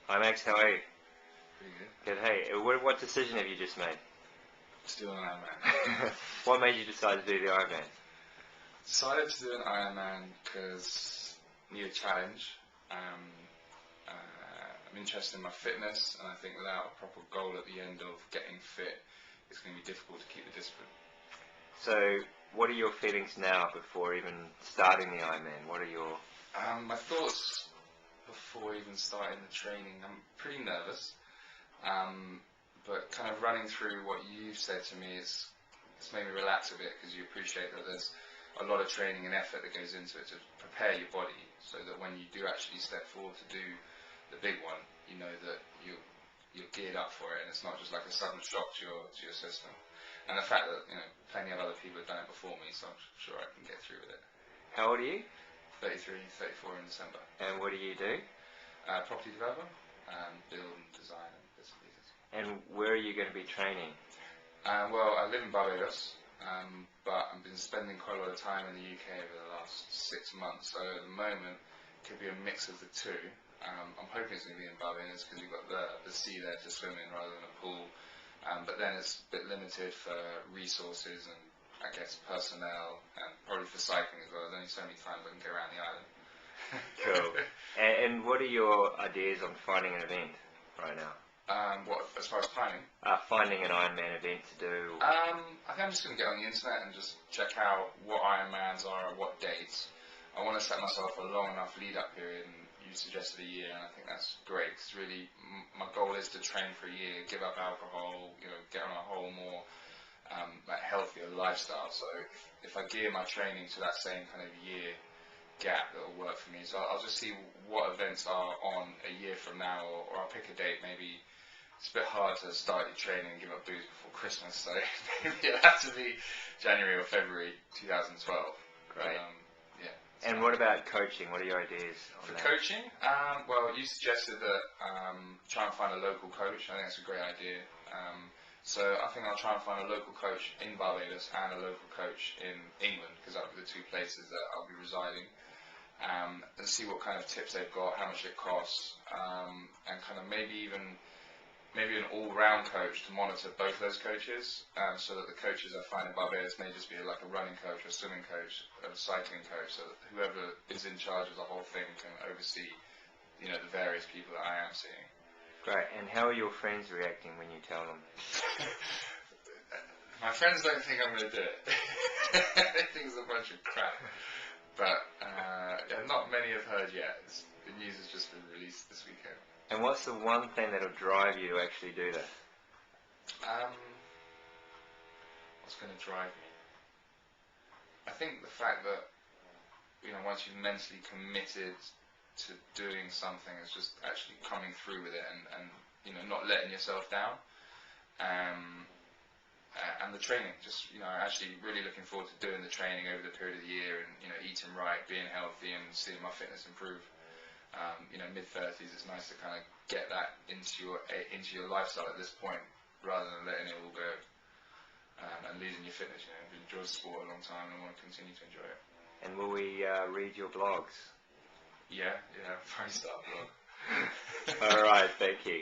Hi Max, how are you? Pretty good. Good. Hey, what decision have you just made? Let's do an Ironman. What made you decide to do the Ironman? Decided to do an Ironman because I need a challenge. Um, I'm interested in my fitness, and I think without a proper goal at the end of getting fit, it's going to be difficult to keep the discipline. So, what are your feelings now before even starting the Ironman? What are your... My thoughts before even starting the training, I'm pretty nervous, but kind of running through what you've said to me, it's made me relax a bit because you appreciate that there's a lot of training and effort that goes into it to prepare your body so that when you do actually step forward to do the big one, you know that you're geared up for it and it's not just like a sudden shock to your system. And the fact that plenty of other people have done it before me, so I'm sure I can get through with it. How old are you? 33, 34 in December. And what do you do? Property developer, build and design and bits and pieces. And where are you going to be training? Well, I live in Barbados, but I've been spending quite a lot of time in the UK over the last 6 months, so at the moment it could be a mix of the two. I'm hoping it's going to be in Barbados because you've got the sea there to swim in rather than a pool, but then it's a bit limited for resources and I guess personnel and probably for cycling as well. There's only so many times I can go around the island. Cool. And what are your ideas on finding an event right now? What, as far as timing? Finding an Ironman event to do. I think I'm just going to get on the internet and just check out what Ironmans are at what dates. I want to set myself a long enough lead-up period, and you suggested a year, and I think that's great. Because really, my goal is to train for a year, give up alcohol, get on a whole more like healthier lifestyle. So if I gear my training to that same kind of year gap, that'll work for me. So I'll just see what events are on a year from now, or I'll pick a date maybe. It's a bit hard to start your training and give up booze before Christmas, so maybe it'll have to be January or February 2012. Great. Yeah. And what about coaching? What are your ideas on For that? coaching, well, you suggested that try and find a local coach. I think that's a great idea. So I think I'll try and find a local coach in Barbados and a local coach in England, because that will be the two places that I'll be residing. And see what kind of tips they've got, how much it costs, and kind of maybe an all-round coach to monitor both those coaches, so that the coaches I find in Barbados may just be like a running coach, or a swimming coach, or a cycling coach, so that whoever is in charge of the whole thing can oversee, the various people that I am seeing. Great. And how are your friends reacting when you tell them? My friends don't think I'm going to do it. They think it's a bunch of crap. But not many have heard yet. The news has just been released this weekend. And what's the one thing that'll drive you to actually do this? What's going to drive me? I think the fact that once you've mentally committed to doing something, it's just actually coming through with it and not letting yourself down. And the training, just actually really looking forward to doing the training over the period of the year, and eating right, being healthy, and seeing my fitness improve. Mid-30s, it's nice to kind of get that into your lifestyle at this point, rather than letting it all go and losing your fitness. I've enjoyed sport a long time and I want to continue to enjoy it. And will we read your blogs? Yeah, probably start a blog. All right, thank you.